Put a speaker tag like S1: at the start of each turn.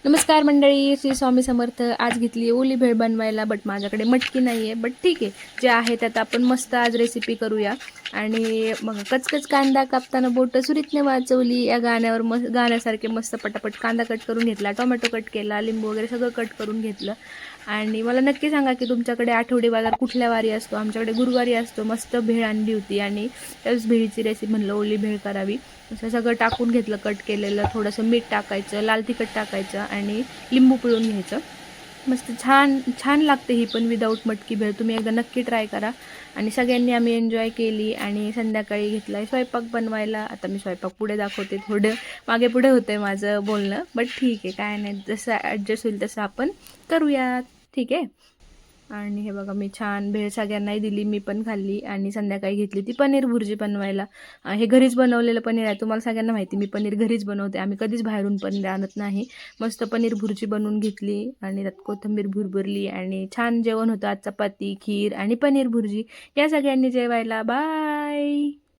S1: नमस्कार मंडळी, श्री स्वामी समर्थ. आज घेतली ओली भेळ बनवायला, बट माझ्याकडे मटकी नाही आहे. बट ठीक आहे, जे आहे त्यात आपण मस्त आज रेसिपी करूया. आणि मग कचकच कांदा कापताना बोटं सुरीतने वाचवली या गाण्यावर गाण्यासारखे मस्त पटापट कांदा कट करून घेतला, टोमॅटो कट केला, लिंबू वगैरे सगळं कट करून घेतलं. आणि मला नक्की सांगा की तुमच्याकडे आठवडी बाजार कुठल्या वारी असतो. आमच्याकडे गुरुवारी असतो. मस्त भेळ आणली होती आणि त्याच भेळीची रेसिपी म्हणलं ओली भेळ करावी. असं सगळं टाकून घेतलं, कट केलेलं, थोडंसं मीठ टाकायचं, लाल तिखट टाकायचं आणि लिंबू पिळून घ्यायचं. मस्त छान छान लागते ही पण विदाऊट मटकी भेळ. तुम्ही एकदा नक्की ट्राय करा. आणि सगळ्यांनी आम्ही एन्जॉय केली. आणि संध्याकाळी घेतला आहे स्वयंपाक बनवायला. आता मी स्वयंपाक पुढे दाखवते, थोडं मागे पुढे होतं आहे माझं बोलणं, बट ठीक आहे, काय नाही, जसं ॲडजस्ट होईल तसं आपण करूयात. ठीक आहे. आणि हे बघा, मी छान भेळ सगळ्यांनाही दिली, मी पण खाल्ली. आणि संध्याकाळी घेतली ती पनीर भुर्जी बनवायला. हे घरीच बनवलेलं पनीर आहे. तुम्हाला सगळ्यांना माहिती, मी पनीर घरीच बनवते. आम्ही कधीच बाहेरून पनीर आणत नाही. मस्त पनीर भुर्जी बनवून घेतली आणि त्यात कोथिंबीर भुरभुरली आणि छान जेवण होतं आज. चपाती, खीर आणि पनीर भुर्जी. या सगळ्यांनी जेवायला. बाय.